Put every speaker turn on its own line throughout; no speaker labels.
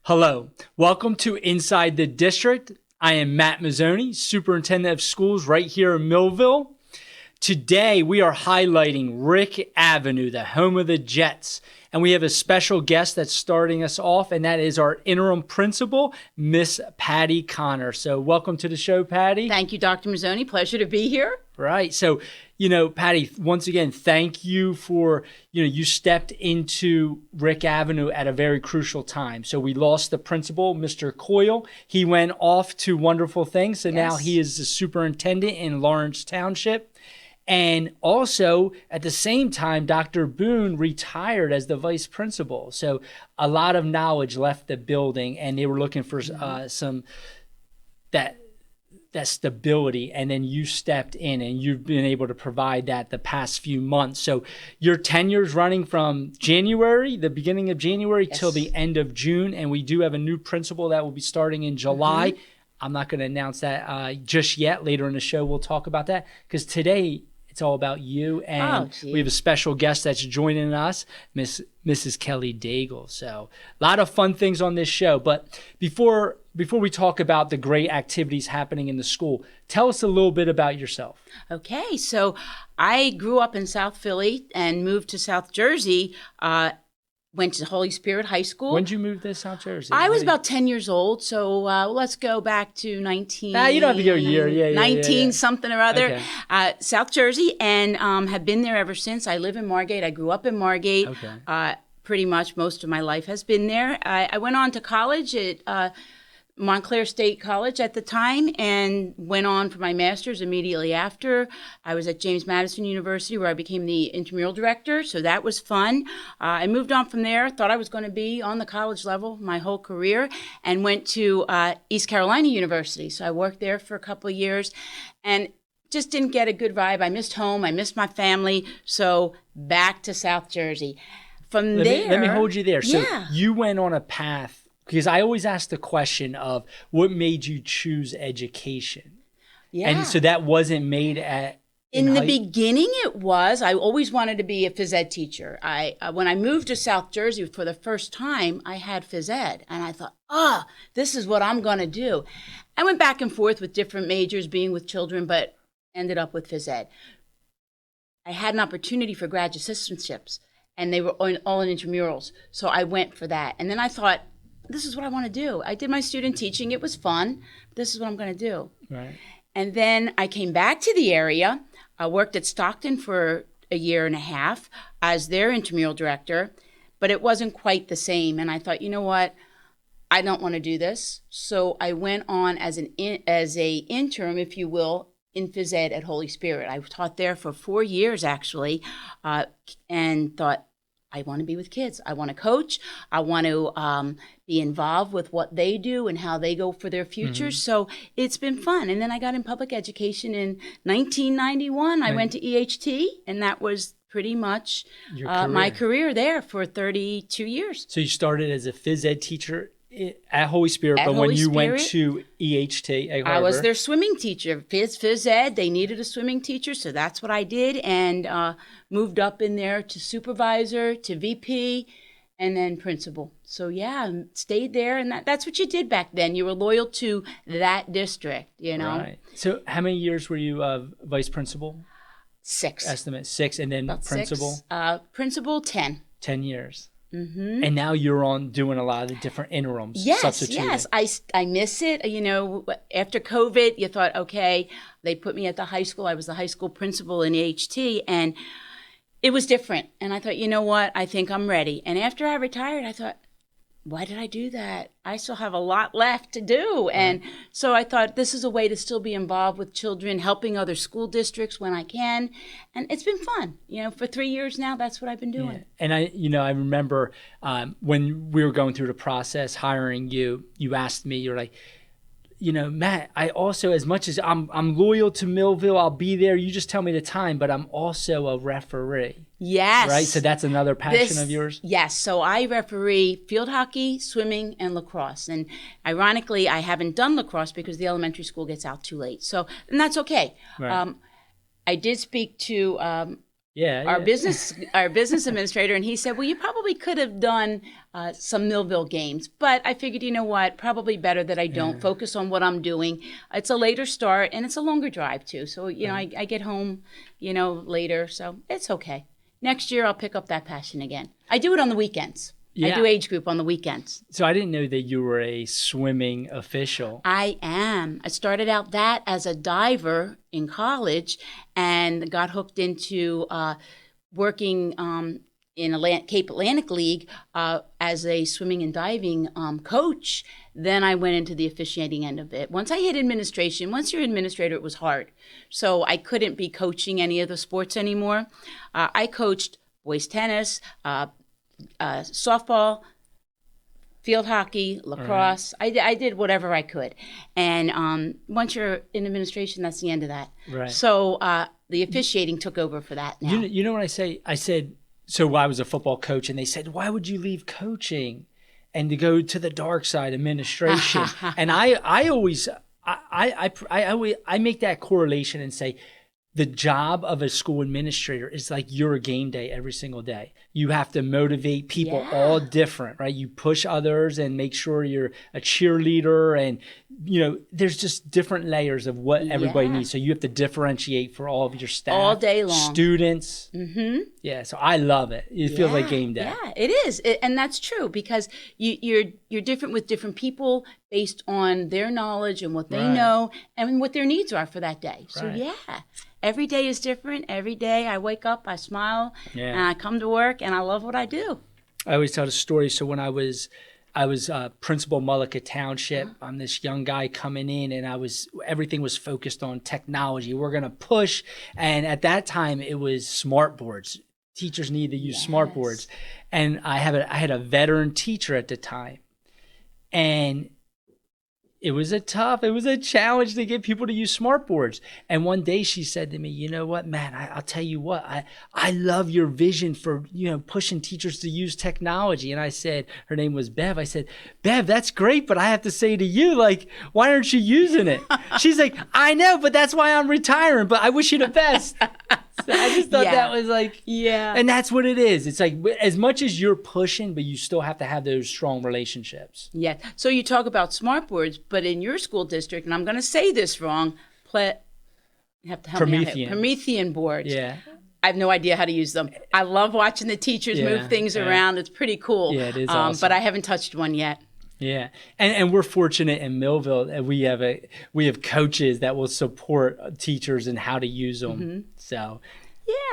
Hello, welcome to Inside the District. I am Matt Mazzone, Superintendent of Schools right here in Millville. Today we are highlighting Rieck Avenue, the home of the Jets. And we have a special guest that's starting us off, and that is our interim principal, Miss Patty Connor. So welcome to the show, Patty.
Thank you, Dr. Mazzone. Pleasure to be here.
Right. So, Patty, once again, thank you for, you stepped into Rieck Avenue at a very crucial time. So we lost the principal, Mr. Coyle. He went off to wonderful things. So now he is the superintendent in Lawrence Township. And also, at the same time, Dr. Boone retired as the vice principal. So a lot of knowledge left the building, and they were looking for some that stability, and then you stepped in and you've been able to provide that the past few months. So your tenure's running from January, the beginning of January, till the end of June, and we do have a new principal that will be starting in July. I'm not going to announce that just yet. Later in the show, we'll talk about that, because today it's all about you, and we have a special guest that's joining us, Mrs. Kelly Daigle. So a lot of fun things on this show. But before we talk about the great activities happening in the school, tell us a little bit about yourself.
Okay, so I grew up in South Philly and moved to South Jersey. Went to Holy Spirit High School.
When did you move to South Jersey?
I was about 10 years old, so let's go back to 19...
you don't have to go a year.
19 something or other.
Okay.
South Jersey, and have been there ever since. I live in Margate. I grew up in Margate.
Okay.
Pretty much most of my life has been there. I went on to college at Montclair State College at the time, and went on for my master's immediately after. I was at James Madison University, where I became the intramural director, so that was fun. I moved on from there, thought I was going to be on the college level my whole career, and went to East Carolina University. So I worked there for a couple of years, and just didn't get a good vibe. I missed home, I missed my family, so back to South Jersey. Let
me hold you there. So you went on a path, because I always ask the question of what made you choose education. Yeah. And so that wasn't made
in the beginning. It was. I always wanted to be a phys ed teacher. When I moved to South Jersey for the first time, I had phys ed, and I thought, this is what I'm going to do. I went back and forth with different majors, being with children, but ended up with phys ed. I had an opportunity for grad assistantships, and they were all in intramurals, so I went for that. And then I thought, this is what I want to do. I did my student teaching. It was fun. This is what I'm going to do.
Right.
And then I came back to the area. I worked at Stockton for a year and a half as their intramural director, but it wasn't quite the same. And I thought, you know what? I don't want to do this. So I went on as a interim, if you will, in phys ed at Holy Spirit. I taught there for 4 years, actually, and thought, I want to be with kids. I want to coach. I want to be involved with what they do and how they go for their futures. So it's been fun. And then I got in public education in 1991. I went to EHT, and that was pretty much my career there for 32 years.
So you started as a phys ed teacher at Holy Spirit, but when you went to EHT at Harbor,
I was their swimming teacher. Phys ed, they needed a swimming teacher, so that's what I did, and moved up in there to supervisor, to VP, and then principal. So stayed there, and that's what you did back then. You were loyal to that district,
Right. So how many years were you vice principal?
6.
Estimate 6, and then about principal?
6. Principal, 10.
10 years. Mm-hmm. And now you're on doing a lot of the different interims. Substituting.
Yes, I miss it. After COVID, you thought, okay, they put me at the high school. I was the high school principal in HT, and it was different. And I thought, you know what? I think I'm ready. And after I retired, I thought, why did I do that? I still have a lot left to do. And so I thought, this is a way to still be involved with children, helping other school districts when I can. And it's been fun. For 3 years now, that's what I've been doing.
Yeah. And I remember when we were going through the process, hiring you, you asked me, you're like, Matt, I also, as much as I'm loyal to Millville, I'll be there. You just tell me the time, but I'm also a referee.
Yes.
Right? So that's another passion of yours?
Yes. So I referee field hockey, swimming, and lacrosse. And ironically, I haven't done lacrosse because the elementary school gets out too late. And that's okay.
Right.
I did speak to
Yeah,
our
yeah.
business administrator, and he said, well, you probably could have done some Millville games, but I figured, you know what, probably better that I don't focus on what I'm doing. It's a later start, and it's a longer drive too, so I get home later, so it's okay. Next year I'll pick up that passion again. I do it on the weekends.
Yeah.
I do age group on the weekends.
So I didn't know that you were a swimming official.
I am. I started out that as a diver in college and got hooked into working in Cape Atlantic League as a swimming and diving coach. Then I went into the officiating end of it. Once I hit administration, once you're an administrator, it was hard. So I couldn't be coaching any of the sports anymore. I coached boys tennis, softball, field hockey, lacrosse. Right. I did whatever I could. And once you're in administration, that's the end of that.
Right.
So the officiating took over for that now.
You know what I say? I said, so I was a football coach, and they said, why would you leave coaching and to go to the dark side, administration? And I always make that correlation and say, the job of a school administrator is like your game day every single day. You have to motivate people, all different, right? You push others and make sure you're a cheerleader, and there's just different layers of what everybody needs. So you have to differentiate for all of your staff,
all day long,
students. Mm-hmm. Yeah, so I love it. It feels like game day.
Yeah, it is, and that's true because you're different with different people based on their knowledge and what they know and what their needs are for that day. So every day is different. Every day I wake up, I smile, and I come to work, and I love what I do.
I always tell the story. So when I was principal Mullica Township, I'm this young guy coming in, and everything was focused on technology. We're going to push. And at that time, it was smart boards. Teachers needed to use smart boards. And I had a veteran teacher at the time. And it was a challenge to get people to use smart boards. And one day she said to me, you know what, Matt, I'll tell you what, I love your vision for, pushing teachers to use technology. And I said, her name was Bev. I said, Bev, that's great, but I have to say to you, like, why aren't you using it? She's like, I know, but that's why I'm retiring, but I wish you the best. So I just thought that was like, and that's what it is. It's like, as much as you're pushing, but you still have to have those strong relationships.
Yeah. So you talk about smart boards, but in your school district, and I'm going to say this wrong, you have to help me out here. Promethean boards.
Yeah.
I have no idea how to use them. I love watching the teachers move things around. It's pretty cool.
Yeah, it is awesome.
But I haven't touched one yet.
Yeah, and we're fortunate in Millville that we have coaches that will support teachers and how to use them. Mm-hmm. So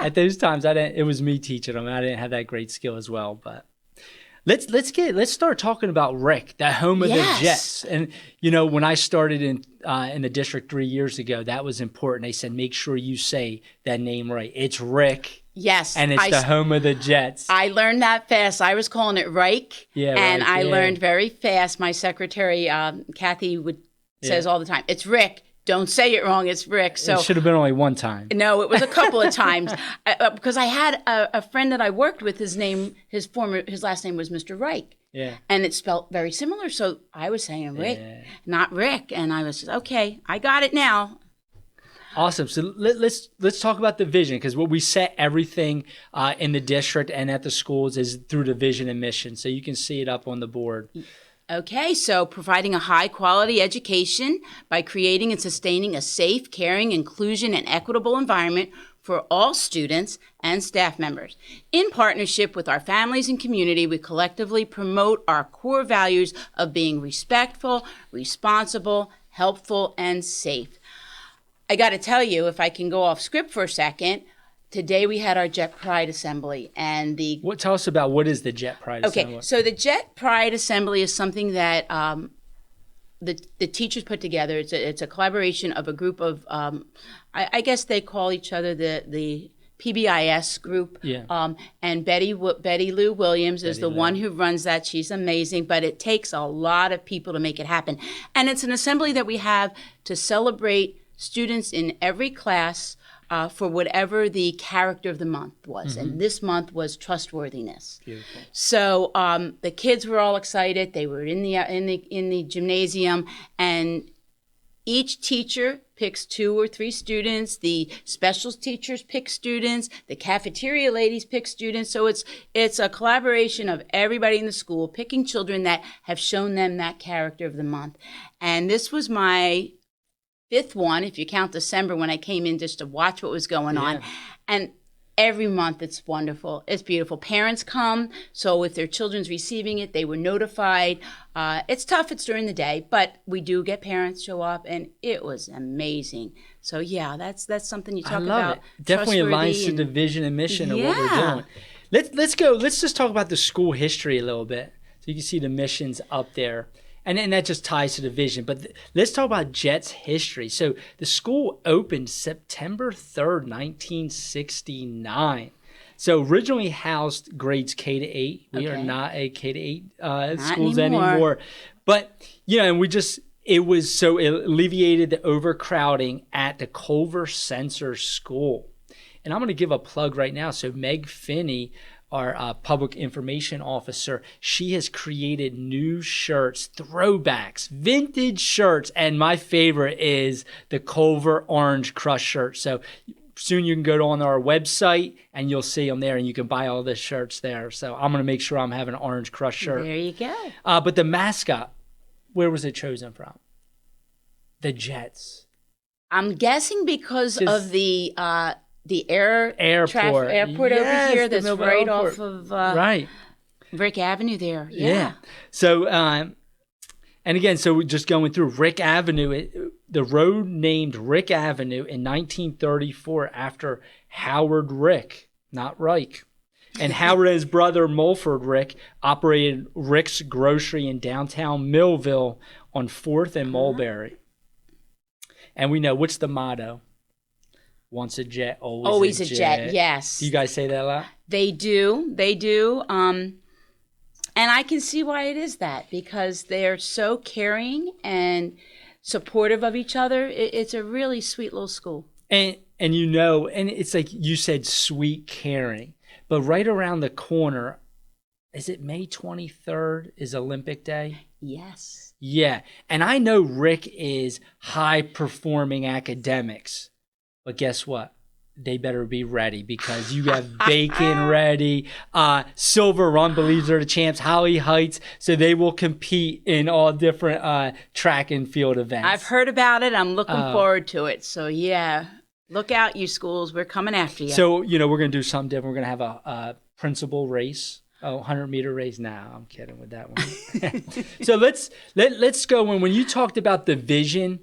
at those times it was me teaching them. I didn't have that great skill as well. But let's start talking about Rieck, the home of the Jets. And when I started in the district 3 years ago, that was important. They said make sure you say that name right. It's Rieck.
Yes.
And it's the home of the Jets.
I learned that fast. I was calling it Rieck. Yeah, and I learned very fast. My secretary, Kathy, says all the time, it's Rieck. Don't say it wrong. It's Rieck. So
it should have been only one time.
No, it was a couple of times because I had a friend that I worked with. His last name was Mr. Rieck. Yeah. And it's spelled very similar. So I was saying Rieck, not Rick. And I was just, okay, I got it now.
Awesome. So let's talk about the vision, because what we set everything in the district and at the schools is through the vision and mission. So you can see it up on the board.
Okay, so providing a high-quality education by creating and sustaining a safe, caring, inclusion, and equitable environment for all students and staff members. In partnership with our families and community, we collectively promote our core values of being respectful, responsible, helpful, and safe. I got to tell you, if I can go off script for a second, today we had our Jet Pride Assembly, and
tell us about what is the Jet Pride Assembly?
Okay, so the Jet Pride Assembly is something that the teachers put together. It's a collaboration of a group of, I guess they call each other the PBIS group. Yeah. And Betty Lou Williams is the one who runs that. She's amazing, but it takes a lot of people to make it happen. And it's an assembly that we have to celebrate students in every class for whatever the character of the month was. Mm-hmm. And this month was trustworthiness. Beautiful. So the kids were all excited. They were in the gymnasium, and Each teacher picks 2 or 3 students. The special teachers pick students. The cafeteria ladies pick students. So it's a collaboration of everybody in the school picking children that have shown them that character of the month. And this was my 5th one, if you count December, when I came in just to watch what was going on. And every month it's wonderful. It's beautiful. Parents come, so if their children's receiving it, they were notified. It's tough, it's during the day, but we do get parents show up, and it was amazing. So yeah, that's something you talk about.
It definitely aligns to the vision and mission of what we're doing. Let's just talk about the school history a little bit. So you can see the missions up there. And that just ties to the vision. But let's talk about Jet's history. So the school opened September 3rd, 1969. So originally housed grades K to 8. We are not a K to 8 schools anymore. But, and it alleviated the overcrowding at the Culver Sensor School. And I'm going to give a plug right now. So Meg Finney, our public information officer, she has created new shirts, throwbacks, vintage shirts, and my favorite is the Culver Orange Crush shirt. So soon you can go on our website and you'll see them there, and you can buy all the shirts there. So I'm going to make sure I'm having an Orange Crush shirt.
There you go.
But the mascot, where was it chosen from? The Jets.
I'm guessing because of the airport over here that's right off of Rieck Avenue there. Yeah.
So, and again, so we're just going through Rieck Avenue. The road named Rieck Avenue in 1934 after Howard Rieck, not Reich. And Howard and his brother Mulford Rieck operated Rieck's Grocery in downtown Millville on 4th and Mulberry. And we know, what's the motto? Once a jet, always a jet.
Yes.
Do you guys say that a lot?
They do. And I can see why it is that, because they're so caring and supportive of each other. It's a really sweet little school.
And it's like you said, sweet, caring. But right around the corner, is it May 23rd is Olympic Day?
Yes.
Yeah. And I know Rieck is high-performing academics. But guess what? They better be ready, because you have Bacon ready. Silver Run believes they're the champs. Holly Heights. So they will compete in all different track and field events.
I've heard about it. I'm looking forward to it. So, yeah, look out, you schools. We're coming after you.
So, we're going to do something different. We're going to have a principal race. 100-meter race. Nah, I'm kidding with that one. So let's go. When you talked about the vision,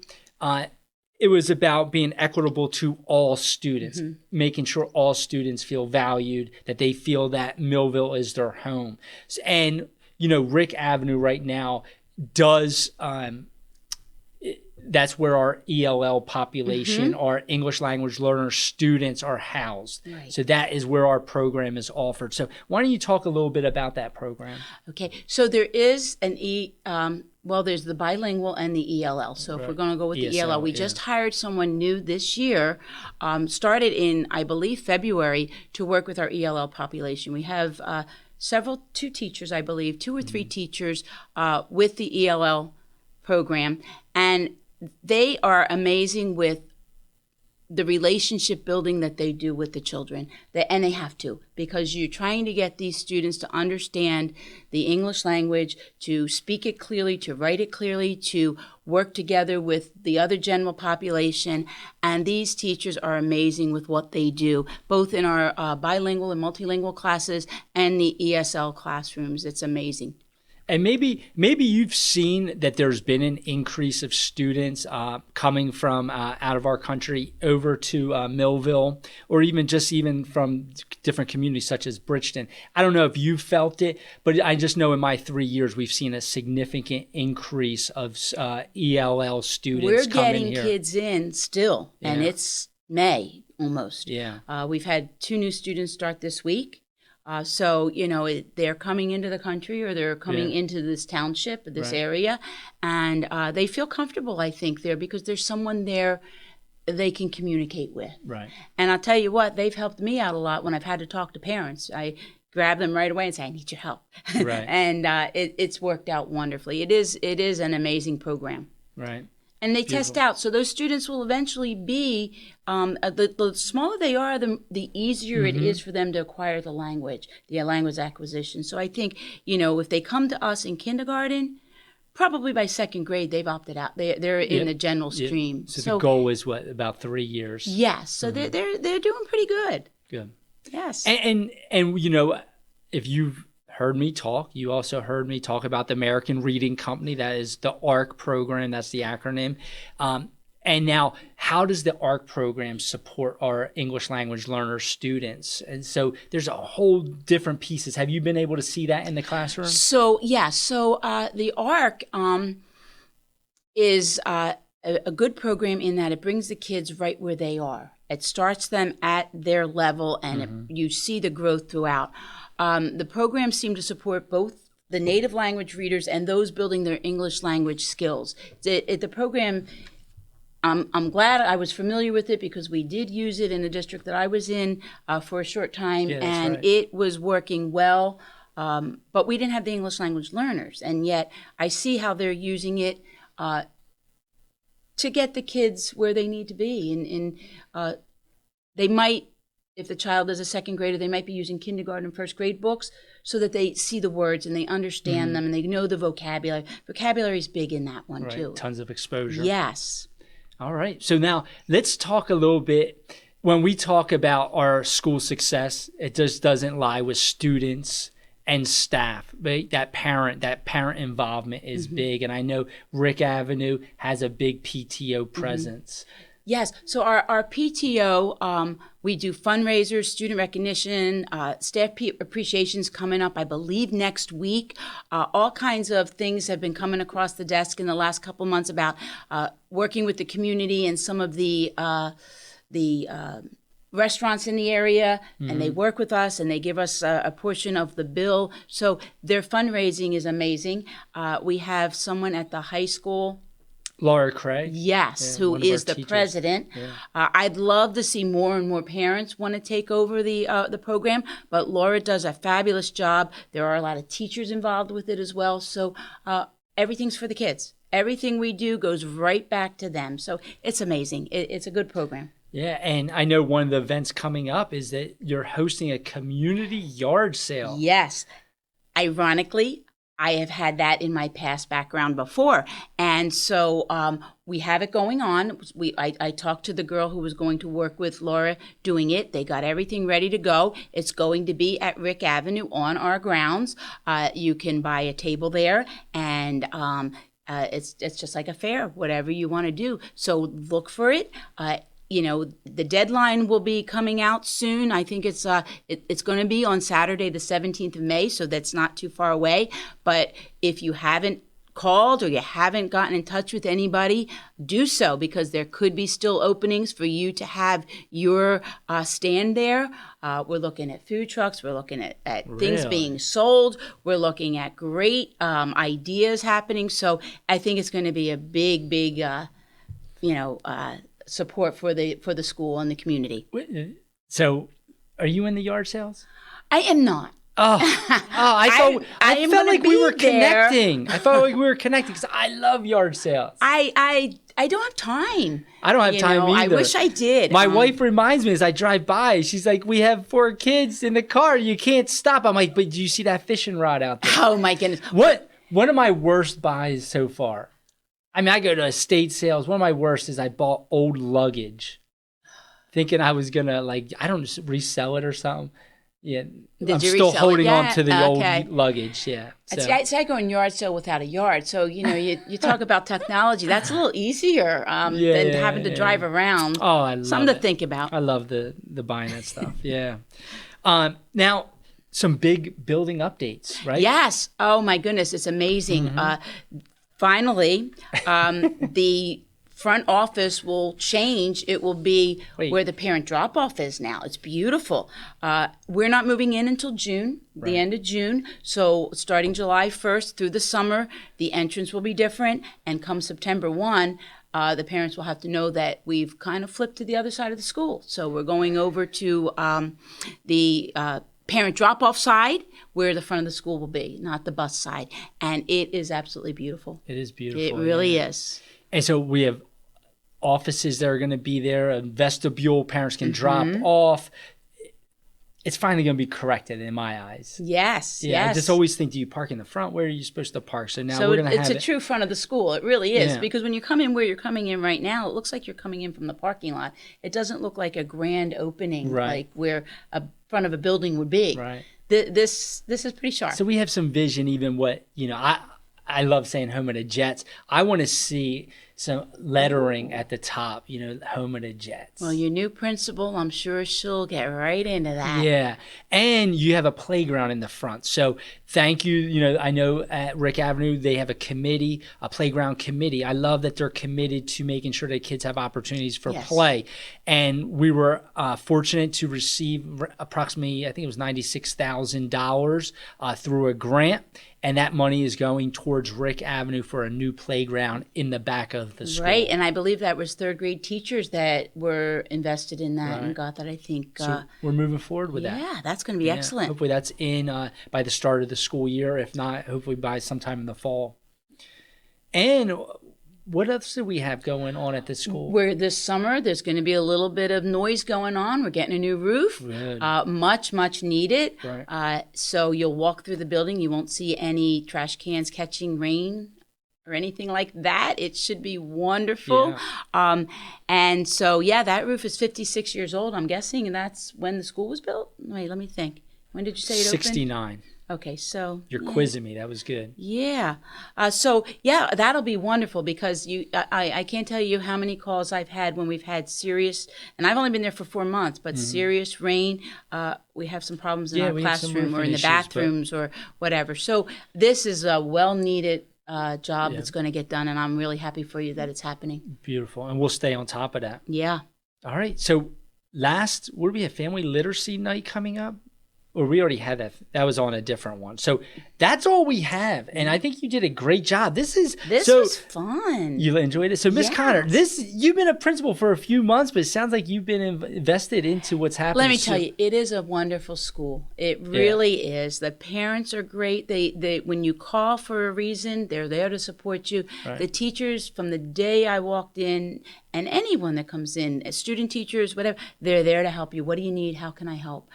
it was about being equitable to all students, making sure all students feel valued, that they feel that Millville is their home. And, Rieck Avenue right now does, that's where our ELL population, our English language learner students are housed. Right. So that is where our program is offered. So why don't you talk a little bit about that program?
Okay. So there is there's the bilingual and the ELL. So if we're going to go with the ELL, we just hired someone new this year, started in, I believe, February, to work with our ELL population. We have 2 teachers, I believe, 2 or 3 teachers with the ELL program. And they are amazing with the relationship building that they do with the children. And they have to, because you're trying to get these students to understand the English language, to speak it clearly, to write it clearly, to work together with the other general population. And these teachers are amazing with what they do, both in our bilingual and multilingual classes and the ESL classrooms. It's amazing.
And maybe you've seen that there's been an increase of students coming from out of our country over to Millville, or even from different communities such as Bridgeton. I don't know if you felt it, but I just know in my 3 years we've seen a significant increase of ELL students coming here. We're getting
kids in still, and it's May almost.
Yeah.
We've had 2 new students start this week. So, they're coming into the country, or they're coming into this township, this area, and they feel comfortable, I think, there, because there's someone there they can communicate with.
Right.
And I'll tell you what, they've helped me out a lot when I've had to talk to parents. I grab them right away and say, I need your help.
Right.
And it's worked out wonderfully. It is an amazing program.
Right.
And they test out. So those students will eventually be, the smaller they are, the easier it is for them to acquire the language acquisition. So I think, if they come to us in kindergarten, probably by second grade, they've opted out. They're in the general stream.
So the goal is what, about 3 years?
Yes. So they're doing pretty good.
Good.
Yes.
And if you've heard me talk, you also heard me talk about the American Reading Company. That is the ARC program. That's the acronym. And now, how does the ARC program support our English language learner students? And so there's a whole different pieces. Have you been able to see that in the classroom?
So, yeah. So the ARC is a good program in that it brings the kids right where they are. It starts them at their level, and you see the growth throughout. The programs seem to support both the native language readers and those building their English language skills. The program, I'm glad I was familiar with it because we did use it in the district that I was in for a short time, and right. It was working well, but we didn't have the English language learners, and yet I see how they're using it to get the kids where they need to be. And they might, if the child is a second grader, they might be using kindergarten and first grade books so that they see the words and they understand them and they know the vocabulary. Vocabulary is big in that one, too.
Tons of exposure.
Yes.
All right. So now let's talk a little bit. When we talk about our school success, it just doesn't lie with students and staff. Right? That parent involvement is big. And I know Rieck Avenue has a big PTO presence.
Yes. So our PTO, we do fundraisers, student recognition, staff appreciations coming up, I believe, next week. All kinds of things have been coming across the desk in the last couple months about working with the community and some of the restaurants in the area, and they work with us and they give us a portion of the bill. So their fundraising is amazing. We have someone at the high school,
Laura Craig.
Yes, who is the president. Yeah. I'd love to see more and more parents want to take over the program, but Laura does a fabulous job. There are a lot of teachers involved with it as well. So everything's for the kids. Everything we do goes right back to them. So it's amazing. It's a good program.
Yeah, and I know one of the events coming up is that you're hosting a community yard sale.
Yes. Ironically, I have had that in my past background before. And so we have it going on. I talked to the girl who was going to work with Laura doing it. They got everything ready to go. It's going to be at Rieck Avenue on our grounds. You can buy a table there, and it's just like a fair, whatever you want to do. So look for it. The deadline will be coming out soon. I think it's going to be on Saturday, the 17th of May, so that's not too far away. But if you haven't called or you haven't gotten in touch with anybody, do so, because there could be still openings for you to have your stand there. We're looking at food trucks. We're looking at things being sold. We're looking at great ideas happening. So I think it's going to be a big, support for the school and the community.
So, are you in the yard sales?
I am not.
I felt like we were connecting. I felt like we were connecting because I love yard sales.
I don't have time.
I don't have time either.
I wish I did.
My wife reminds me as I drive by. She's like, "We have 4 kids in the car. You can't stop." I'm like, "But do you see that fishing rod out there?"
Oh my goodness!
One of my worst buys so far. I mean, I go to estate sales. One of my worst is I bought old luggage, thinking I was gonna resell it or something. Yeah, I'm still holding on to the old luggage. Yeah.
So. I go in yard sale without a yard. So you talk about technology. That's a little easier than having to drive around.
Oh, I love
something to think about.
I love the buying that stuff. Yeah. Now, some big building updates, right?
Yes. Oh my goodness, it's amazing. Finally, the front office will change. It will be where the parent drop-off is now. It's beautiful. We're not moving in until June, the end of June. So starting July 1st through the summer, the entrance will be different. And come September 1, the parents will have to know that we've kind of flipped to the other side of the school. So we're going over to the parent drop-off side where the front of the school will be, not the bus side. And it is absolutely beautiful.
It is beautiful.
It really is.
And so we have offices that are going to be there, a vestibule, parents can drop off. It's finally going to be corrected in my eyes.
Yes,
Yeah,
yes.
I just always think, do you park in the front? Where are you supposed to park? So now
So
we're going to have
it's a true front of the school. It really is.
Yeah.
Because when you come in where you're coming in right now, it looks like you're coming in from the parking lot. It doesn't look like a grand opening,
Right.
like where a front of a building would be.
Right.
This is pretty sharp.
So we have some vision, even what, I love saying home of the Jets. I want to see some lettering at the top, home of the Jets.
Well, your new principal, I'm sure she'll get right into that.
Yeah. And you have a playground in the front. So thank you. I know at Rieck Avenue, they have a committee, a playground committee. I love that they're committed to making sure that kids have opportunities for play. And we were fortunate to receive approximately, I think it was $96,000 through a grant. And that money is going towards Rieck Avenue for a new playground in the back of the school.
Right, and I believe that was third grade teachers that were invested in that and got that, I think.
So we're moving forward with that.
Yeah, that's going to be excellent.
Hopefully that's in by the start of the school year. If not, hopefully by sometime in the fall. And what else do we have going on at the school?
Where this summer, there's going to be a little bit of noise going on. We're getting a new roof, much needed.
Right.
So you'll walk through the building. You won't see any trash cans catching rain or anything like that. It should be wonderful.
Yeah.
And so, that roof is 56 years old, I'm guessing, and that's when the school was built? Wait, let me think. When did you say it opened?
69.
Okay, so
You're quizzing me. That was good.
Yeah. That'll be wonderful because I can't tell you how many calls I've had when we've had serious, and I've only been there for 4 months, but serious rain. We have some problems in our classroom or in the bathrooms or whatever. So this is a well-needed job that's going to get done, and I'm really happy for you that it's happening.
Beautiful. And we'll stay on top of that.
Yeah.
All right. So what do we have? Family Literacy Night coming up? Or we already had that. That was on a different one. So that's all we have. And I think you did a great job. This was
fun.
You enjoyed it. So Miss Connor, you've been a principal for a few months, but it sounds like you've been invested into what's happening.
Let me tell you, it is a wonderful school. It really is. The parents are great. They when you call for a reason, they're there to support you. Right. The teachers, from the day I walked in, and anyone that comes in, student teachers, whatever, they're there to help you. What do you need? How can I help?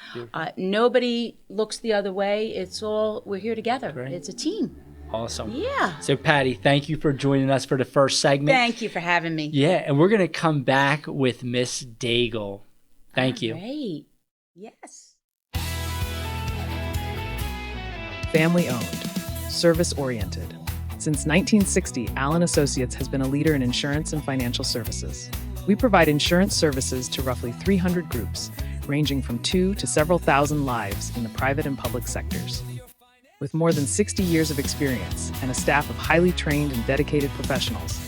Nobody looks the other way. We're here together. Great. It's a team.
Awesome.
Yeah.
So Patty, thank you for joining us for the first segment.
Thank you for having me.
Yeah, and we're going to come back with Miss Daigle. Thank you.
Great. Yes.
Family owned, service oriented. Since 1960, Allen Associates has been a leader in insurance and financial services. We provide insurance services to roughly 300 groups, ranging from 2 to several thousand lives in the private and public sectors. With more than 60 years of experience and a staff of highly trained and dedicated professionals,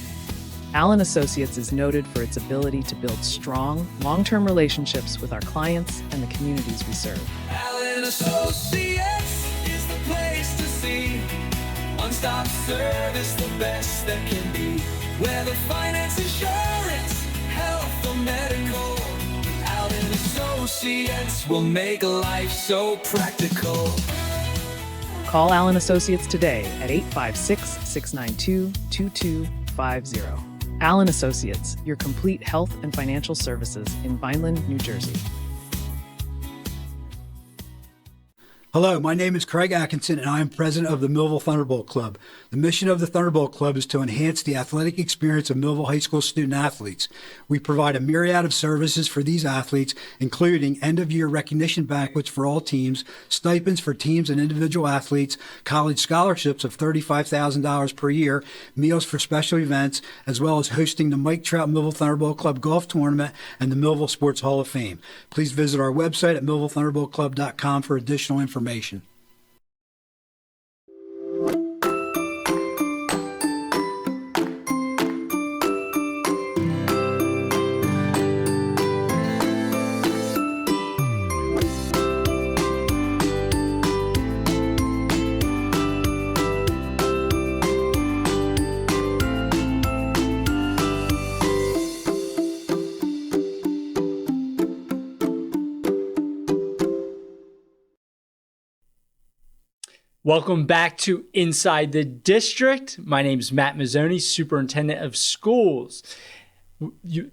Allen Associates is noted for its ability to build strong, long-term relationships with our clients and the communities we serve.
Allen Associates is the place to see. One-stop service, the best that can be. Whether finance, insurance, health, or medical, Allen Associates will make life so practical.
Call Allen Associates today at 856-692-2250. Allen Associates, your complete health and financial services in Vineland, New Jersey.
Hello, my name is Craig Atkinson, and I am president of the Millville Thunderbolt Club. The mission of the Thunderbolt Club is to enhance the athletic experience of Millville High School student athletes. We provide a myriad of services for these athletes, including end-of-year recognition banquets for all teams, stipends for teams and individual athletes, college scholarships of $35,000 per year, meals for special events, as well as hosting the Mike Trout Millville Thunderbolt Club Golf Tournament and the Millville Sports Hall of Fame. Please visit our website at millvillethunderboltclub.com for additional information.
Welcome back to Inside the District. My name is Matt Mazzone, Superintendent of Schools.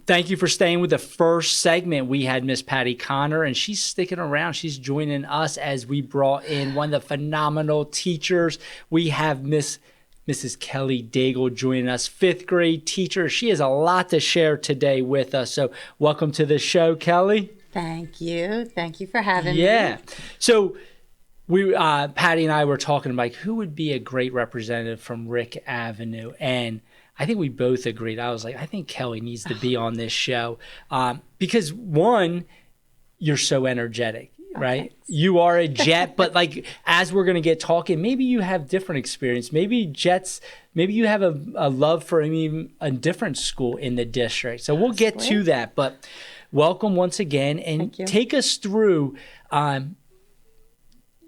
Thank you for staying with the first segment. We had Miss Patty Connor, and she's sticking around. She's joining us as we brought in one of the phenomenal teachers. We have Mrs. Kelly Daigle joining us, 5th grade teacher. She has a lot to share today with us. So welcome to the show, Kelly.
Thank you. Thank you for having me.
Yeah. So Patty and I were talking like who would be a great representative from Rieck Avenue, and I think we both agreed. I was like, I think Kelly needs to be on this show because one, you're so energetic, right? You are a Jet, but like as we're gonna get talking, maybe you have different experience. Maybe Jets. Maybe you have a love for a different school in the district. So we'll get to that. But welcome once again, and take us through.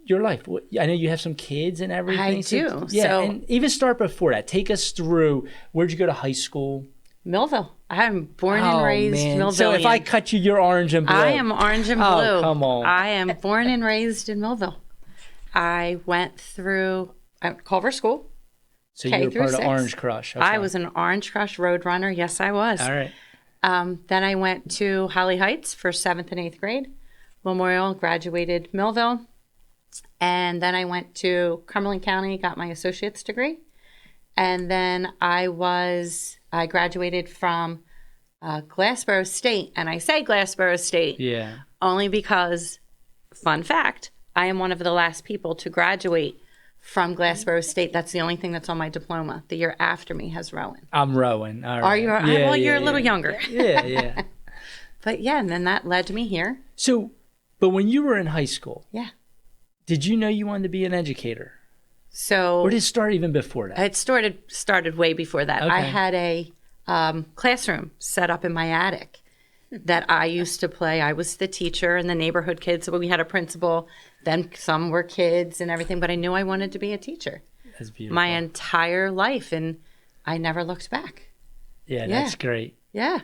Your life. I know you have some kids and everything.
I do.
Yeah, and even start before that. Take us through, where'd you go to high school?
Millville. I'm born and raised Millville.
So if I cut you, you're orange and blue.
I am orange and blue.
Oh, come on.
I am born and raised in Millville. I went through Culver School.
So you were part of Orange Crush. Okay.
I was an Orange Crush Roadrunner. Yes, I was.
All right.
Then I went to Holly Heights for 7th and 8th grade. Memorial, graduated Millville. And then I went to Cumberland County, got my associate's degree. And then I graduated from Glassboro State. And I say Glassboro State only because, fun fact, I am one of the last people to graduate from Glassboro State. That's the only thing that's on my diploma. The year after me has Rowan.
I'm Rowan. All right.
Are you?
Yeah,
well, you're a little younger.
Yeah.
But yeah, and then that led me here.
So, but when you were in high school, did you know you wanted to be an educator?
So,
or did it start even before that?
It started way before that. I had a classroom set up in my attic that I used to play. I was the teacher and the neighborhood kids. So we had a principal. Then some were kids and everything. But I knew I wanted to be a teacher.
That's beautiful.
My entire life, and I never looked back.
Yeah, that's great.
Yeah.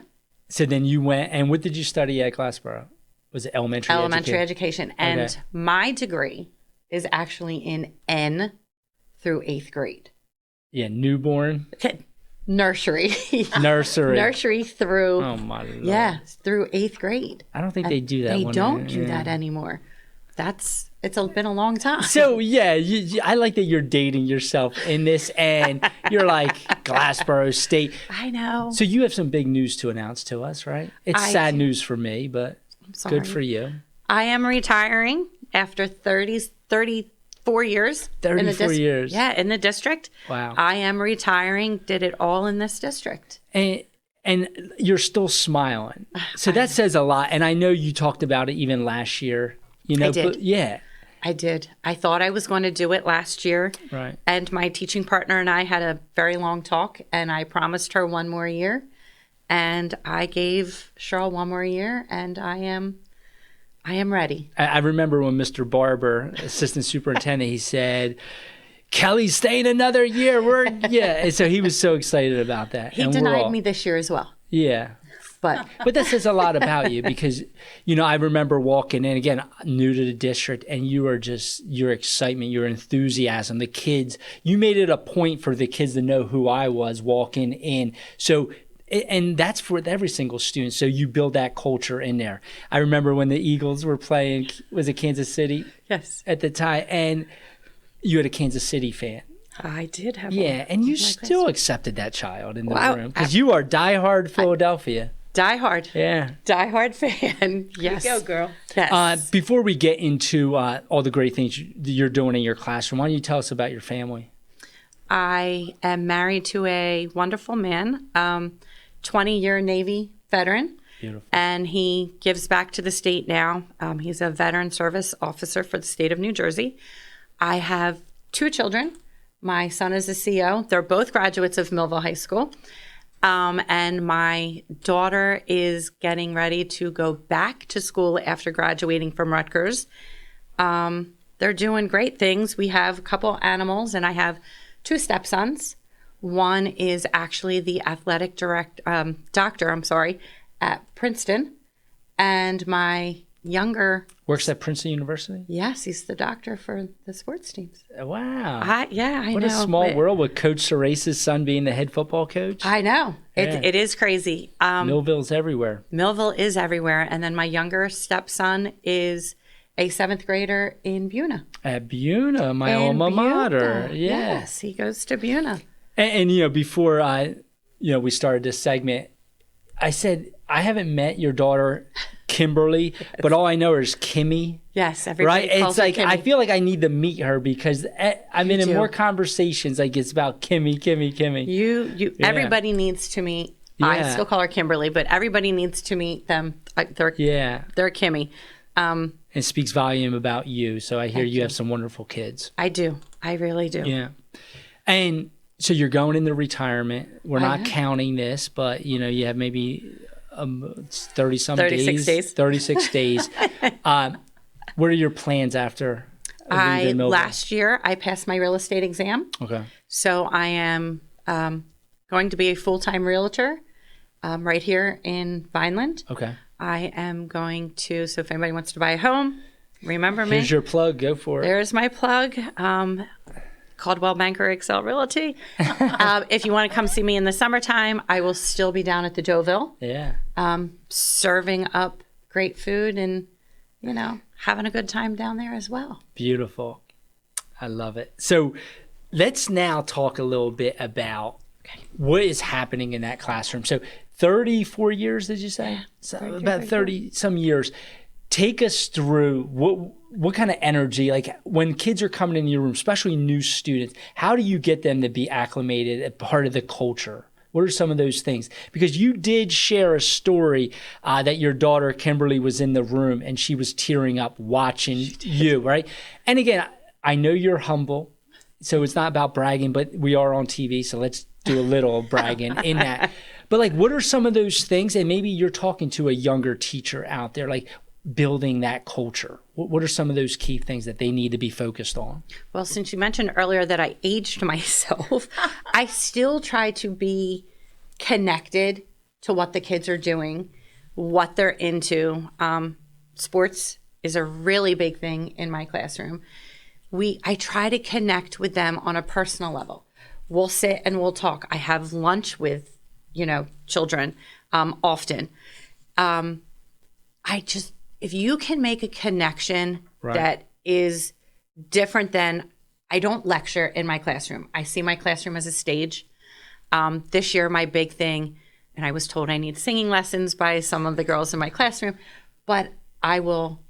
So then you went, and what did you study at Glassboro? Was it elementary
education? And my degree is actually in N through 8th grade.
Yeah, newborn.
Nursery. Nursery through.
Oh my Lord.
Yeah, through 8th grade.
I don't think they do that.
They don't do that anymore. It's been a long time.
So yeah, I like that you're dating yourself in this, and you're like Glassboro State.
I know.
So you have some big news to announce to us, right? It's sad news for me, but good for you.
I am retiring after 34 years.
34 years.
Yeah, in the district.
Wow.
I am retiring. Did it all in this district.
And you're still smiling. So that says a lot. And I know you talked about it even last year. You know,
I did.
But yeah.
I did. I thought I was going to do it last year.
Right.
And my teaching partner and I had a very long talk, and I promised her one more year. And I gave Cheryl one more year, and I am ready.
I remember when Mr. Barber, assistant superintendent, he said, Kelly's staying another year. And so he was so excited about that.
He denied me this year as well.
Yeah.
But
that says a lot about you because, you know, I remember walking in, again, new to the district, and you are just, your excitement, your enthusiasm, the kids, you made it a point for the kids to know who I was walking in. So, and that's for every single student. So you build that culture in there. I remember when the Eagles were playing, was it Kansas City?
Yes.
At the time, and you had a Kansas City fan.
I did have
one. And you still accepted that child in the room because you are diehard Philadelphia.
Diehard.
Yeah.
Diehard fan. Yes.
You go, girl.
Yes.
Before we get into all the great things you're doing in your classroom, why don't you tell us about your family?
I am married to a wonderful man, 20-year Navy veteran.
Beautiful.
And he gives back to the state now. He's a veteran service officer for the state of New Jersey. I have 2 children. My son is a CO. They're both graduates of Millville High School. And my daughter is getting ready to go back to school after graduating from Rutgers. They're doing great things. We have a couple animals, and I have 2 stepsons. One is actually the athletic doctor at Princeton. And my younger,
Works at Princeton University?
yes, he's the doctor for the sports teams.
Wow.
I
What
know.
a small world with Coach Cerace's son being the head football coach.
I know.
Yeah.
It is crazy.
Millville's everywhere.
Millville is everywhere. And then my younger stepson is a 7th grader in Buna.
At Buna, my
In
alma
Buna.
mater. Yeah.
Yes, he goes to Buna.
And before we started this segment, I said, I haven't met your daughter, Kimberly, but all I know is Kimmy.
Yes, everybody
Right?
calls
It's
her
like,
Kimmy.
I feel like I need to meet her because I'm in
do.
more conversations, like it's about Kimmy.
You
Yeah.
everybody needs to meet. I
Yeah.
still call her Kimberly, but everybody needs to meet them. They're
Yeah.
Kimmy.
It speaks volume about you. So I hear you have some wonderful kids.
I do. I really do.
Yeah. And so you're going into retirement. We're
I
not
am.
counting this, but you have maybe 30 some
36 days.
36 days. What are your plans after leaving Millville?
Last year I passed my real estate exam,
Okay.
so I am going to be a full-time realtor right here in Vineland.
Okay.
I am going to. So if anybody wants to buy a home, remember me.
Here's your plug. Go for it.
There's my plug. Caldwell Banker Excel Realty. If you want to come see me in the summertime, I will still be down at the Deauville,
Yeah.
serving up great food and, having a good time down there as well.
Beautiful. I love it. So let's now talk a little bit about what is happening in that classroom. So 34 years, did you say? So about 30 some years. Take us through what kind of energy, like when kids are coming into your room, especially new students, how do you get them to be acclimated, a part of the culture? What are some of those things? Because you did share a story that your daughter, Kimberly, was in the room and she was tearing up watching you, right? And again, I know you're humble, so it's not about bragging, but we are on TV, so let's do a little bragging in that. But like, what are some of those things? And maybe you're talking to a younger teacher out there, like building that culture. What are some of those key things that they need to be focused on?
Well, since you mentioned earlier that I aged myself, I still try to be connected to what the kids are doing, what they're into. Sports is a really big thing in my classroom. I try to connect with them on a personal level. We'll sit and we'll talk. I have lunch with, children often. If you can make a connection that is different than, I don't lecture in my classroom. I see my classroom as a stage. This year, my big thing, and I was told I need singing lessons by some of the girls in my classroom, but I will,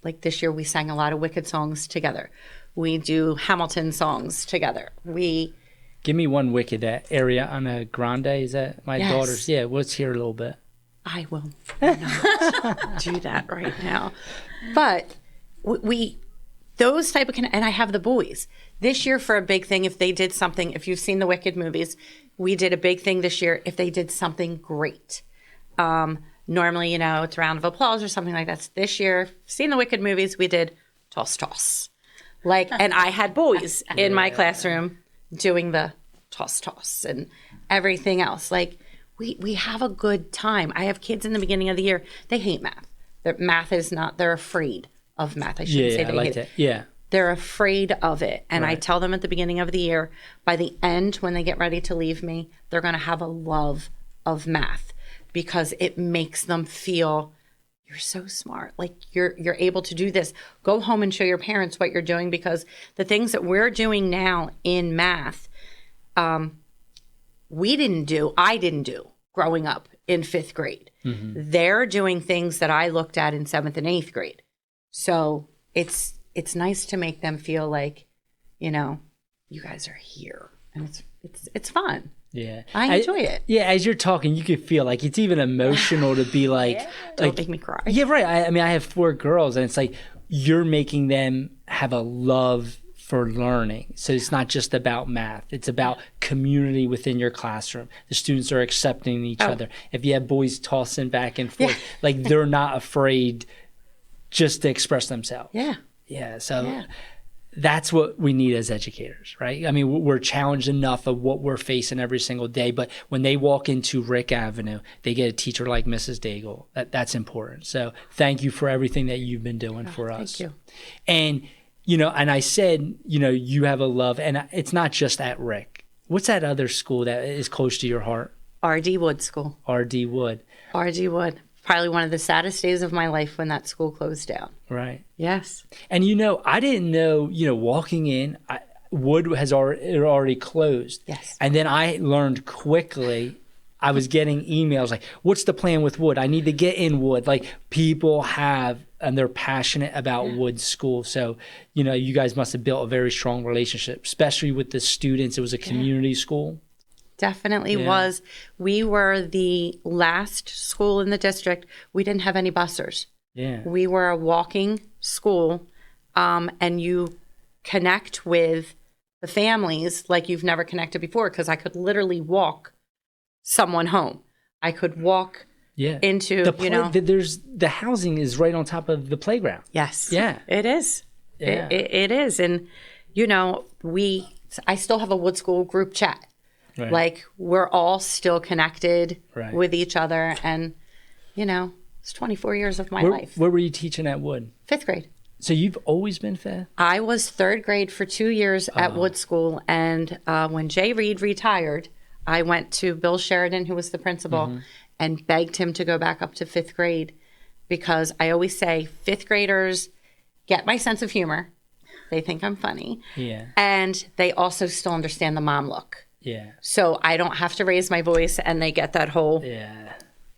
like this year, we sang a lot of Wicked songs together. We do Hamilton songs together.
Give me one Wicked, that Ariana Grande, is that my
Yes.
daughter's? Yeah, let's hear a little bit.
I will not do that right now. But those type of, and I have the boys. This year for a big thing, if they did something, if you've seen the Wicked movies, we did a big thing this year if they did something great. Normally, it's a round of applause or something like that. This year, seen the Wicked movies, we did toss. And I had boys in my classroom doing the toss and everything else. We have a good time. I have kids in the beginning of the year, they hate math. They're afraid of math. I shouldn't say
I
they
like
hate
that.
it.
Yeah.
They're afraid of it. And I
Right.
tell them at the beginning of the year, by the end, when they get ready to leave me, they're going to have a love of math because it makes them feel, you're so smart. You're able to do this. Go home and show your parents what you're doing, because the things that we're doing now in math, I didn't do growing up in 5th grade.
Mm-hmm.
They're doing things that I looked at in 7th and 8th grade. So it's nice to make them feel like, you guys are here, and it's fun.
Yeah.
I enjoy it.
Yeah, as you're talking, you could feel like it's even emotional to be like,
Don't make me cry.
yeah, right. I mean, I have 4 girls, and it's like you're making them have a love for learning. So it's not just about math. It's about community within your classroom. The students are accepting each other. If you have boys tossing back and forth, they're not afraid just to express themselves.
Yeah.
Yeah. So that's what we need as educators, right? I mean, we're challenged enough of what we're facing every single day, but when they walk into Rieck Avenue, they get a teacher like Mrs. Daigle. That's important. So thank you for everything that you've been doing for us.
Thank you.
And, you know, and I said, you know, you have a love, and it's not just at Rieck. What's that other school that is close to your heart?
R.D. Wood School.
R.D. Wood.
R.D. Wood. Probably one of the saddest days of my life when that school closed down.
Right.
Yes.
And, you know, I didn't know, you know, walking in, Wood has already closed.
Yes.
And then I learned quickly, I was getting emails like, what's the plan with Wood? I need to get in Wood. Like, people have, and they're passionate about Wood School. So, you know, you guys must have built a very strong relationship, especially with the students. It was a community school.
Definitely was. We were the last school in the district. We didn't have any busers.
Yeah.
We were a walking school, and you connect with the families like you've never connected before, because I could literally walk someone home. I could walk into,
there's the housing is right on top of the playground.
Yes.
Yeah.
It is.
Yeah.
It is. And, you know, I still have a Wood School group chat.
Right.
Like, we're all still connected
Right.
with each other. And, you know, it's 24 years of my life.
Where were you teaching at Wood?
5th grade.
So you've always been fifth?
I was 3rd grade for 2 years at Wood School. And when Jay Reed retired, I went to Bill Sheridan, who was the principal, and begged him to go back up to 5th grade, because I always say 5th graders get my sense of humor. They think I'm funny.
Yeah.
And they also still understand the mom look.
Yeah.
So I don't have to raise my voice, and they get that whole,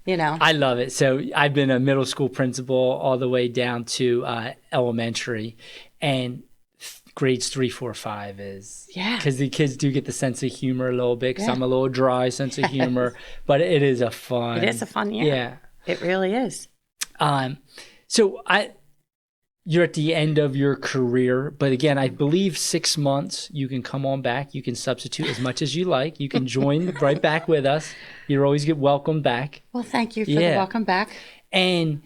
you know.
I love it. So I've been a middle school principal all the way down to elementary, and grades 3, 4, 5 is because the kids do get the sense of humor a little bit, because I'm a little dry sense of humor, but it is a fun.
It is a fun year.
Yeah.
It really is.
So you're at the end of your career, but again, I believe 6 months, you can come on back. You can substitute as much as you like. You can join right back with us. You're always get welcome back.
Well, thank you for the welcome back.
And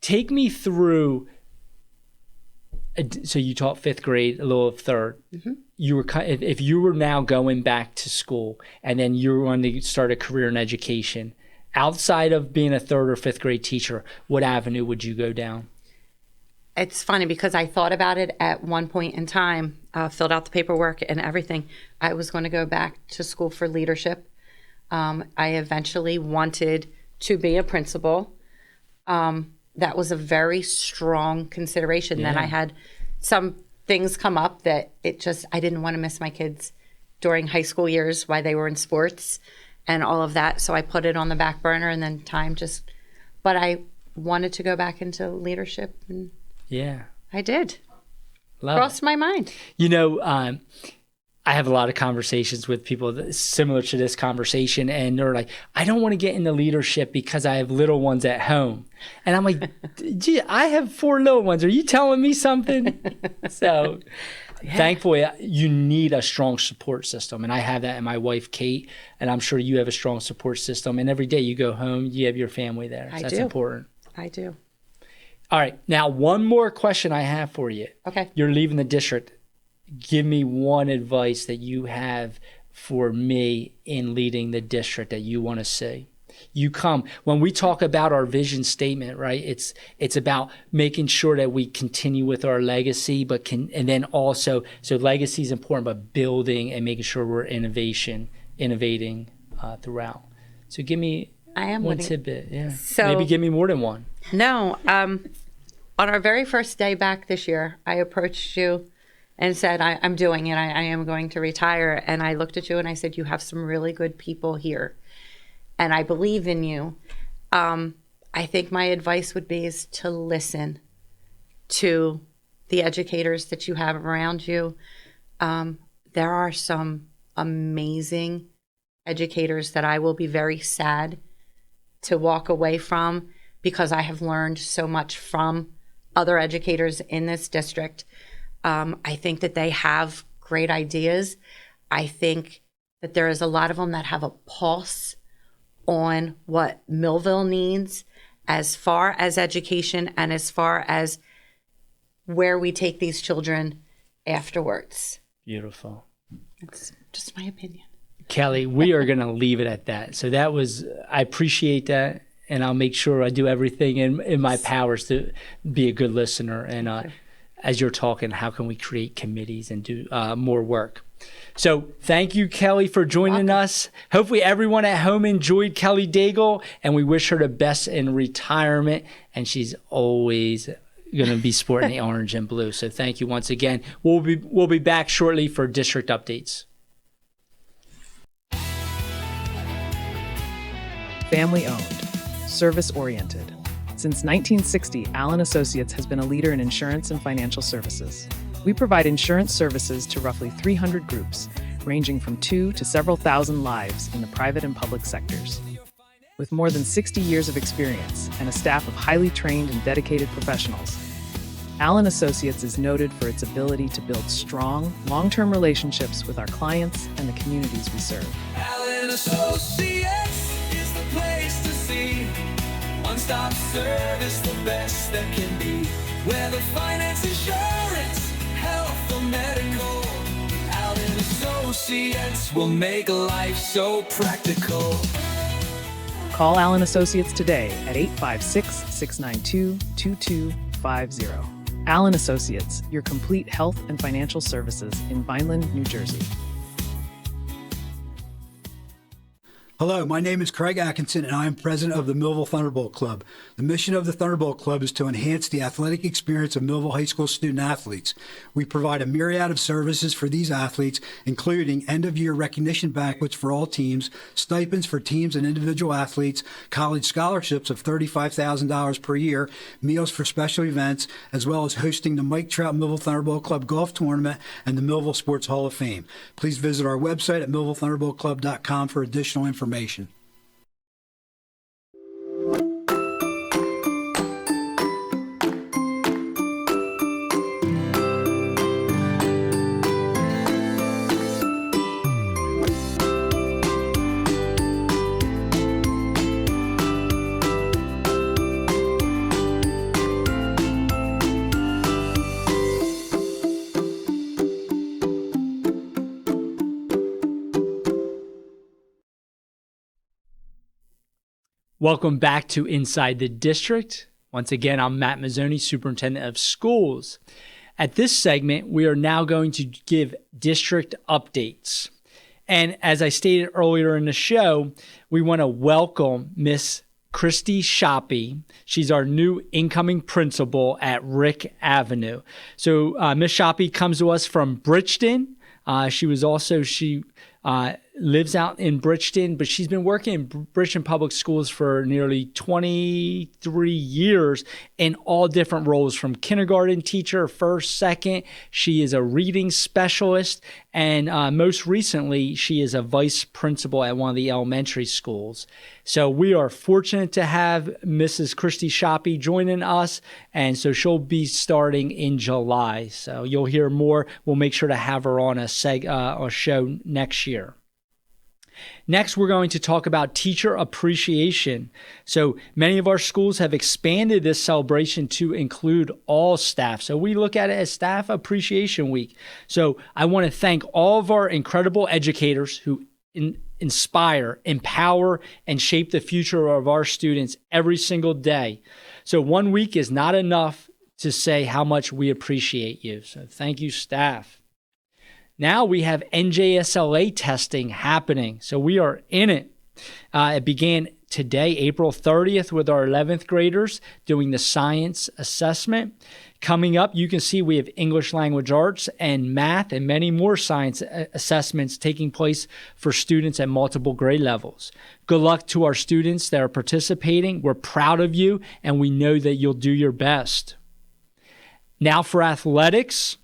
take me through, so you taught 5th grade, a little of 3rd. You were, if you were now going back to school and then you were going to start a career in education, outside of being a 3rd or 5th grade teacher, what avenue would you go down?
It's funny because I thought about it at one point in time, filled out the paperwork and everything. I was going to go back to school for leadership. I eventually wanted to be a principal. That was a very strong consideration. Then I had some things come up that I didn't want to miss my kids during high school years while they were in sports and all of that. So I put it on the back burner, and then but I wanted to go back into leadership, and I did. Crossed my mind.
You know, I have a lot of conversations with people similar to this conversation, and they're like, I don't want to get into leadership because I have little ones at home. And I'm like, gee, I have 4 little ones. Are you telling me something? So thankfully, you need a strong support system. And I have that in my wife, Kate, and I'm sure you have a strong support system. And every day you go home, you have your family there. So that's important.
I do.
All right. Now, one more question I have for you.
Okay.
You're leaving the district. Give me one advice that you have for me in leading the district that you want to see. When we talk about our vision statement, right? It's about making sure that we continue with our legacy, and then also, so legacy is important, but building and making sure we're innovating throughout. So give me one tidbit. Yeah. So maybe give me more than one.
No. On our very first day back this year, I approached you and said, I'm doing it. I am going to retire. And I looked at you and I said, you have some really good people here, and I believe in you. I think my advice would be is to listen to the educators that you have around you. There are some amazing educators that I will be very sad to walk away from, because I have learned so much from other educators in this district. I think that they have great ideas. I think that there is a lot of them that have a pulse on what Millville needs as far as education and as far as where we take these children afterwards.
Beautiful.
That's just my opinion.
Kelly, we are going to leave it at that. So I appreciate that. And I'll make sure I do everything in my powers to be a good listener. And as you're talking, how can we create committees and do more work? So thank you, Kelly, for joining us. Hopefully everyone at home enjoyed Kelly Daigle, and we wish her the best in retirement. And she's always going to be sporting the orange and blue. So thank you once again. We'll be back shortly for district updates.
Family owned, service oriented. Since 1960, Allen Associates has been a leader in insurance and financial services. We provide insurance services to roughly 300 groups, ranging from 2 to several thousand lives in the private and public sectors. With more than 60 years of experience and a staff of highly trained and dedicated professionals, Allen Associates is noted for its ability to build strong, long-term relationships with our clients and the communities we serve.
Allen Associates is the place to see. One-stop service, the best that can be. Whether finance, insurance, health, or medical, Allen Associates will make life so practical.
Call Allen Associates today at 856-692-2250. Allen Associates, your complete health and financial services in Vineland, New Jersey.
Hello, my name is Craig Atkinson, and I am president of the Millville Thunderbolt Club. The mission of the Thunderbolt Club is to enhance the athletic experience of Millville High School student athletes. We provide a myriad of services for these athletes, including end-of-year recognition banquets for all teams, stipends for teams and individual athletes, college scholarships of $35,000 per year, meals for special events, as well as hosting the Mike Trout Millville Thunderbolt Club Golf Tournament and the Millville Sports Hall of Fame. Please visit our website at millvillethunderboltclub.com for additional information.
Welcome back to Inside the District. Once again, I'm Matt Mazzone, Superintendent of Schools. At this segment, we are now going to give district updates. And as I stated earlier in the show, we want to welcome Miss Christy Shoppy. She's our new incoming principal at Rieck Avenue. So Miss Shoppy comes to us from Bridgeton. She lives out in Bridgeton, but she's been working in Bridgeton Public Schools for nearly 23 years in all different roles, from kindergarten teacher, first, second. She is a reading specialist, and most recently, she is a vice principal at one of the elementary schools. So we are fortunate to have Mrs. Christy Shoppy joining us, and so she'll be starting in July. So you'll hear more. We'll make sure to have her on a show next year. Next, we're going to talk about teacher appreciation. So many of our schools have expanded this celebration to include all staff. So we look at it as Staff Appreciation Week. So I want to thank all of our incredible educators who inspire, empower, and shape the future of our students every single day. So 1 week is not enough to say how much we appreciate you. So thank you, staff. Now we have NJSLA testing happening, so we are in it. It began today, April 30th, with our 11th graders doing the science assessment. Coming up, you can see we have English language arts and math and many more science assessments taking place for students at multiple grade levels. Good luck to our students that are participating. We're proud of you, and we know that you'll do your best. Now for athletics.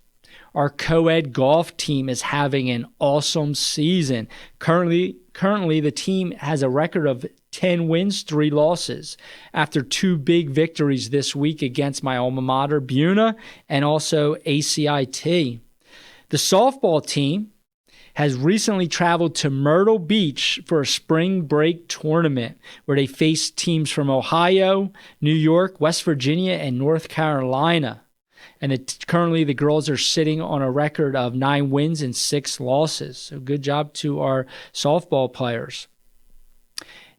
Our co-ed golf team is having an awesome season. Currently, the team has a record of 10 wins, 3 losses, after 2 big victories this week against my alma mater, Buna, and also ACIT. The softball team has recently traveled to Myrtle Beach for a spring break tournament where they face teams from Ohio, New York, West Virginia, and North Carolina. And currently the girls are sitting on a record of 9 wins and 6 losses. So good job to our softball players.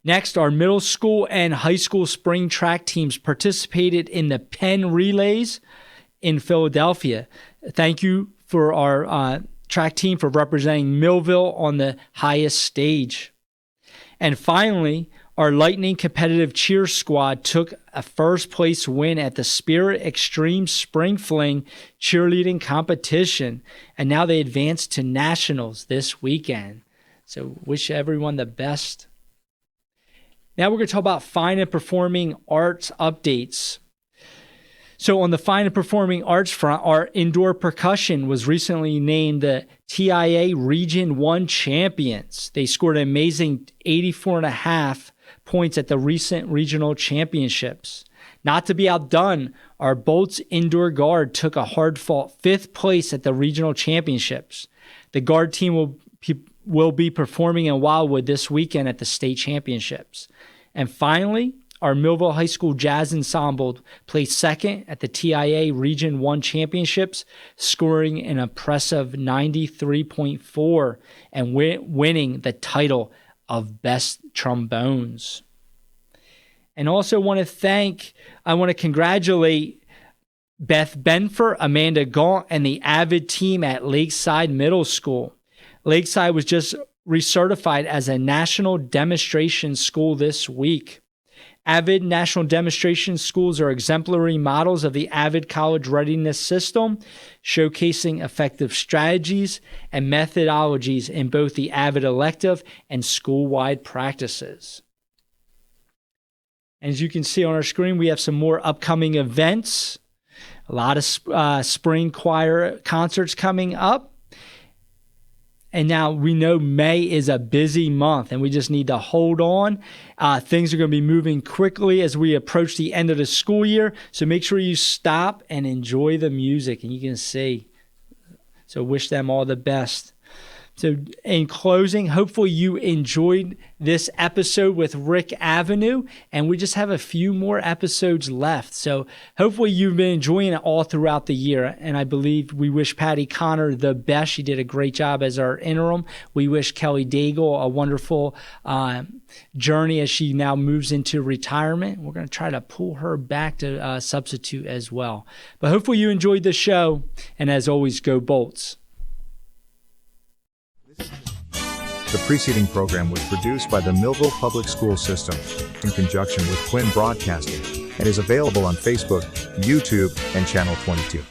Next, our middle school and high school spring track teams participated in the Penn Relays in Philadelphia. Thank you for our track team for representing Millville on the highest stage. And finally, our Lightning competitive cheer squad took a first place win at the Spirit Extreme Spring Fling cheerleading competition. And now they advance to nationals this weekend. So wish everyone the best. Now we're going to talk about fine and performing arts updates. So on the fine and performing arts front, our indoor percussion was recently named the TIA Region 1 champions. They scored an amazing 84.5 points at the recent regional championships. Not to be outdone, our Bolts indoor guard took a hard-fought 5th place at the regional championships. The guard team will be performing in Wildwood this weekend at the state championships. And finally, our Millville High School Jazz Ensemble placed second at the TIA Region 1 Championships, scoring an impressive 93.4 and winning the title of Best Trombones. And also want to congratulate Beth Benfer, Amanda Gaunt, and the Avid team at Lakeside Middle School. Lakeside was just recertified as a national demonstration school this week. Avid National Demonstration Schools are exemplary models of the Avid College Readiness System, showcasing effective strategies and methodologies in both the Avid elective and school-wide practices. As you can see on our screen, we have some more upcoming events. A lot of spring choir concerts coming up. And now we know May is a busy month and we just need to hold on. Things are going to be moving quickly as we approach the end of the school year. So make sure you stop and enjoy the music, and you can see. So wish them all the best. So in closing, hopefully you enjoyed this episode with Rieck Avenue, and we just have a few more episodes left. So hopefully you've been enjoying it all throughout the year, and I believe we wish Patty Connor the best. She did a great job as our interim. We wish Kelly Daigle a wonderful journey as she now moves into retirement. We're going to try to pull her back to substitute as well. But hopefully you enjoyed the show, and as always, go Bolts.
The preceding program was produced by the Millville Public School System in conjunction with Quinn Broadcasting and is available on Facebook, YouTube, and Channel 22.